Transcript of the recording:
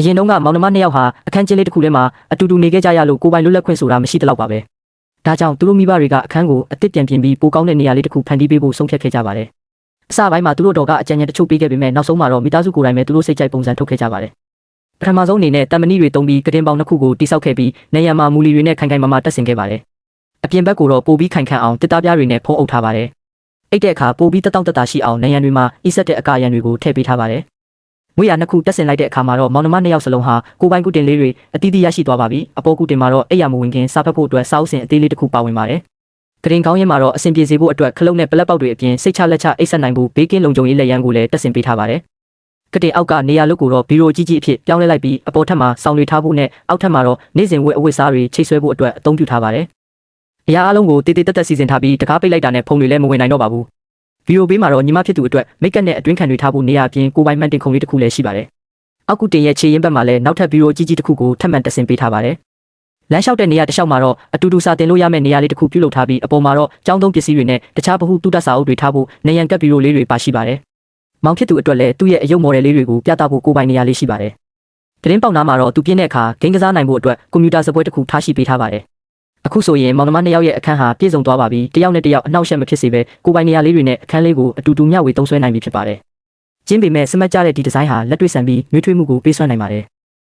ရင်တုန်းကမောင်နှမနှစ်ယောက်ဟာအခန်းကျင်းလေးတစ်ခုထဲမှာအတူတူနေခဲ့ကြရလို့ကိုယ်ပိုင်လွတ်လပ်ခွင့်ဆိုတာမရှိတလောက်ပါပဲဒါကြောင့်သူတို့မိဘတွေကအခန်းကိုအသစ်ပြန်ပြင်ပြီးပိုကောင်းတဲ့နေရာလေးတစ်ခုဖန်တီးပေးဖို့ဆုံးဖြတ်ခဲ့ကြပါတယ်အစပိုင်းမှာသူတို့တော်ကအကြံဉာဏ်တချို့ပေးခဲ့ပေမဲ့နောက်ဆုံးမှာတော့မိသားစုကိုယ်တိုင်ပဲသူတို့စိတ်ကြိုက်ပုံစံထုတ်ခဲ့ကြပါတယ်ပထမဆုံးအနေနဲ့တမဏိတွေတုံးပြီးကတင်ပေါင်းနှစ်ခုကိုတိစောက်ခဲ့ပြီးနေရံမှာမူလီတွေနဲ့ခိုင်ခိုင်မာမာတက်ဆင်ခဲ့ပါတယ်အပြင်ဘက်ကိုတော့ပိုပြီးခိုင်ခန့်အောင်တစ်သားပြားတွေနဲ့ဖုံးအုပ်ထားပါတယ်အိတ်တဲ့အခါပိုပြီးတက်တောင့်တက်တာရှိအောင်နေရံတွေမှာအီဆက်တဲ့အကာရံတွေကိုထည့်ပေးထားပါတယ်ငွေရနှစ်ခုတက်ဆင်လိုက်တဲ့အခါမှာတော့မောင်နှမနှစ်ယောက်စလုံးဟာကိုပိုင်ကုတင်လေးတွေအတီးတီးရရှိသွားပါပြီအပေါ်ကုတင်မှာတော့အိယာမဝင်ခင်စားဖက်ဖို့အတွက်စားအုပ်စင်အသေးလေးတစ်ခုပါဝင်ပါတယ်ကရင်ကောင်းရင်မှာတော့အဆင်ပြေစေဖို့အတွက်ခလုံးနဲ့ပလက်ပေါက်တွေအပြင်စိတ်ချလက်ချအိတ်ဆက်နိုင်ဖို့ဘေးကင်းလုံခြုံရေးလက်ရန်ကိုလည်းတက်ဆင်ပေးထားပါတယ်ကတင်အောက်ကနေရာလုတ်ကိုတော့ဘီရိုကြီးကြီးအဖြစ်ပြောင်းလဲလိုက်ပြီးအပေါ်ထပ်မှာဆောင်းတွေထားဖို့နဲ့အောက်ထပ်မှာတော့နေ့စဉ်ဝတ်အဝတ်စားတွေချိတ်ဆွဲဖို့အတွက်အသုံးပြုထားပါတယ်အရာအလုံးကိုတေးတေးတက်တက်စီစဉ်ထားပြီးတကားပိတ်လိုက်တာနဲ့ဖုံတွေလည်းမဝင်နိုင်တော့ပါဘူးဗီဒီယိုဘေးမှာတော့ညီမဖြစ်သူအတွက်မိတ်ကပ်နဲ့အတွင်းခံတွေထားဖို့နေရာအပြင်ကိုပိုင်မှန်တင်ခုံလေးတစ်ခုလည်းရှိပါတယ်အောက်ကုတင်ရဲ့ခြေရင်းဘက်မှာလည်းနောက်ထပ်ဗီဒီယိုကြီးကြီးတစ်ခုကိုထပ်မံတက်ဆင်ပေးထားပါတယ်လမ်းလျှောက်တဲ့နေရာတစ်လျှောက်မှာတော့အတူတူစာတင်လို့ရမယ့်နေရာလေးတစ်ခုပြုလုပ်ထားပြီးအပေါ်မှာတော့ကျောင်းသုံးပစ္စည်းတွေနဲ့တခြားဗဟုသုတစာအုပ်တွေထားဖို့နေရန်ကပ်ဗီဒီယိုလေးတွေပါရှိပါတယ်မောင်ဖြစ်သူအတွက်လည်းသူ့ရဲ့အယုတ်မော်ဒယ်လေးတွေကိုပြသဖို့ကိုပိုင်နေရာလေးရှိပါတယ်သတင်းပေါက်နားမှာတော့သူပြင်းတဲ့အခါဂိမ်းကစားနိုင်ဖို့အတွက်ကွန်ပျူတာစပွဲတစ်ခုထားရှိပေးထားပါတယ်အခုဆိုရင်မောင်နှမနှစ်ယောက်ရဲ့အခန်းဟာပြည့်စုံသွားပါပြီတယောက်နဲ့တယောက်အနှောက်အယှက်မဖြစ်စေဘဲကိုပိုင်နေရာလေးတွေနဲ့အခန်းလေးကိုအတူတူမျှဝေသုံးစွဲနိုင်ပြီဖြစ်ပါတယ်ကျင်းပေမဲ့စမတ်ကြတဲ့ဒီဒီဇိုင်းဟာလက်တွေ့ဆန်ပြီးနှွေးထွေးမှုကိုပေးစွမ်းနိုင်ပါတယ်